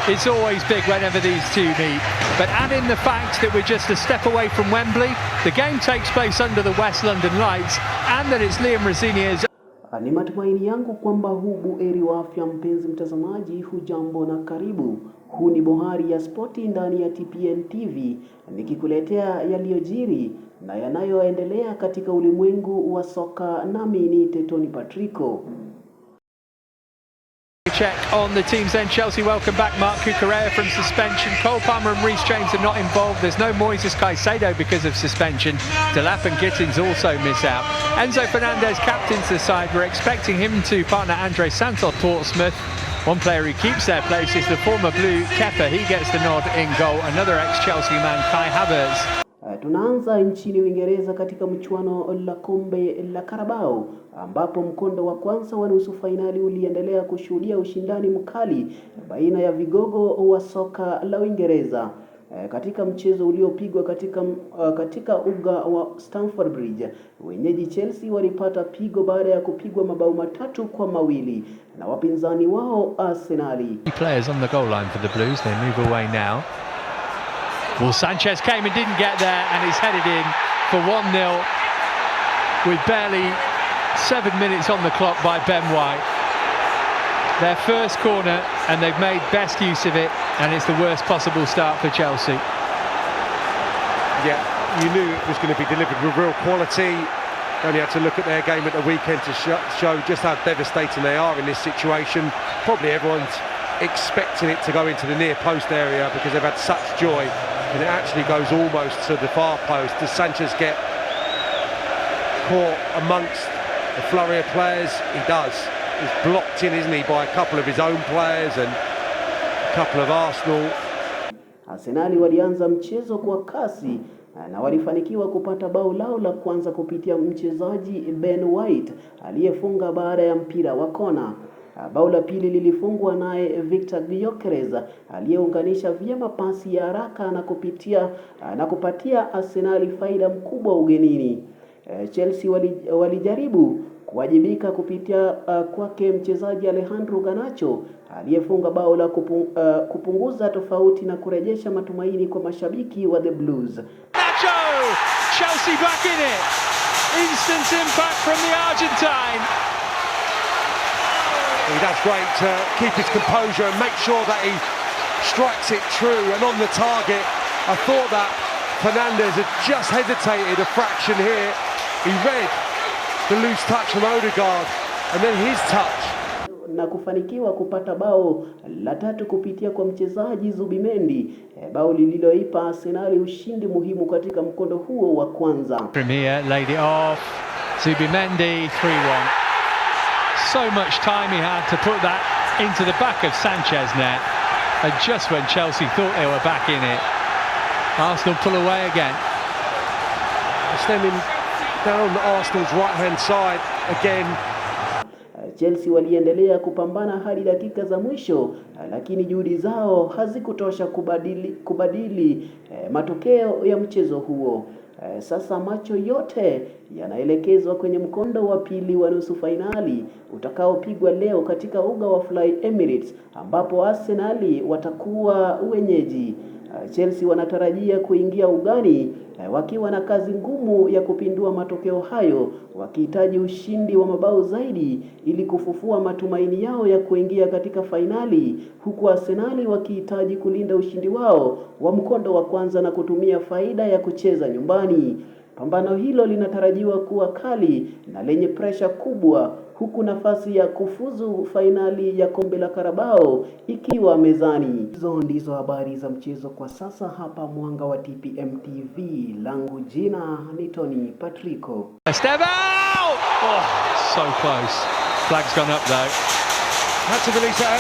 It's always big whenever these two meet. But add in the fact that we're just a step away from Wembley, the game takes place under the West London lights, and that it's Liam Rosenior's. Ni matumaini yangu kwamba buheri wa afya mpenzi mtazamaji, hujambo na karibu. Huu ni Bohari ya Spoti ndani ya TPN TV, nikikuletea yaliyojiri na yanayoendelea katika ulimwengu wa soka, nami ni Tony Patrico. Check on the team's end. Chelsea welcome back Marc Cucurella from suspension. Cole Palmer and Reece James are not involved. There's no Moises Caicedo because of suspension. Delap and Gittins also miss out. Enzo Fernandez captains the side. We're expecting him to partner Andre Santos Portsmouth. One player who keeps their place is the former Blue Kepa. He gets the nod in goal. Another ex-Chelsea man, Kai Havertz. Tunaanza nchini Uingereza katika mchuano la kombe la Carabao, ambapo mkondo wa kwanza wa nusu fainali uliendelea kushuhudia ushindani mkali baina ya vigogo wa soka la Uingereza. Katika mchezo uliopigwa katika uga wa Stamford Bridge, wenyeji Chelsea walipata pigo baada ya kupigwa mabao 3-2 na wapinzani wao Arsenali. Players on the goal line for the Blues, they move away now. Well, Sanchez came and didn't get there, and he's headed in for 1-0 with barely 7 minutes on the clock by Ben White. Their first corner, and they've made best use of it, and it's the worst possible start for Chelsea. Yeah, you knew it was going to be delivered with real quality. Only had to look at their game at the weekend to show just how devastating they are in this situation. Probably everyone's expecting it to go into the near post area because they've had such joy, and it actually goes almost to the far post. Does Sanchez get caught amongst the flurry of players? He does. He's blocked in, isn't he, by a couple of his own players and a couple of Arsenal. Arsenali walianza mchezo kwa kasi na walifanikiwa kupata bao lao la kwanza kupitia mchezaji Ben White aliyefunga baada ya mpira wa kona. Bao la pili lilifungwa naye Victor Gyökeres aliyeunganisha vyema pasi ya haraka na kupatia Arsenali faida mkubwa ugenini. Chelsea walijaribu kuwajibika kupitia kwake mchezaji Alejandro Garnacho aliyefunga bao la kupunguza tofauti na kurejesha matumaini kwa mashabiki wa The Blues. Garnacho! Chelsea back in it. Instant impact from the Argentine. He does great to keep his composure and make sure that he strikes it true and on the target. I thought that Fernandez had just hesitated a fraction here. He read the loose touch from Odegaard and then his touch. Na kufanikiwa kupata bao la tatu kupitia kwa mchezaji Zubimendi, bao lililoipa Arsenal ushindi muhimu katika mkondo huo wa kwanza. Premier laid it off. Zubimendi 3-1. So much time he had to put that into the back of Sanchez net, and just when Chelsea thought they were back in it, Arsenal pull away again. Stemming down Arsenal's right-hand side again. Chelsea waliendelea kupambana hadi dakika za mwisho, lakini juhudi zao hazikutosha kubadili matokeo ya mchezo huo. Sasa macho yote yanaelekezwa kwenye mkondo wa pili wa nusu fainali utakaopigwa leo katika uga wa Fly Emirates, ambapo Arsenal watakuwa wenyeji. Chelsea wanatarajia kuingia ugani wakiwa na kazi ngumu ya kupindua matokeo hayo, wakihitaji ushindi wa mabao zaidi ili kufufua matumaini yao ya kuingia katika fainali, huku Arsenal wakihitaji kulinda ushindi wao wa mkondo wa kwanza na kutumia faida ya kucheza nyumbani. Pambano hilo linatarajiwa kuwa kali na lenye presha kubwa, huku nafasi ya kufuzu fainali ya kombe la Carabao ikiwa mezani. Hizo ndizo habari za mchezo kwa sasa hapa Mwanga wa TPM TV. Langu jina ni Tony Patrico. Estevao! Oh, so close. Flag's gone up though. Had to release it.